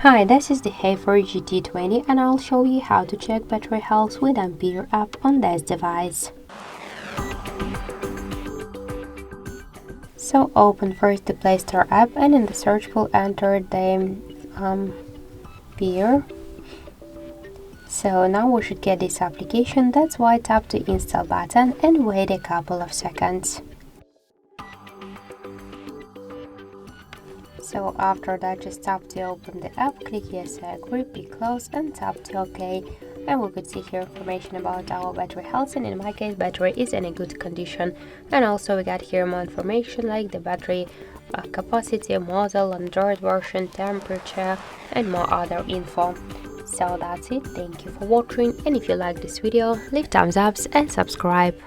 Hi, this is the HAFURY GT20 and I'll show you how to check battery health with Ampere app on this device. So open first the Play Store app and in the search will enter the Ampere. So now we should get this application, that's why tap the install button and wait a couple of seconds. So after that, just tap to open the app, click yes I agree, be close and tap to OK, and we could see here information about our battery health, and in my case battery is in a good condition. And also we got here more information like the battery capacity, model, Android version, temperature and more other info. So that's it, thank you for watching, and if you like this video leave thumbs up and subscribe.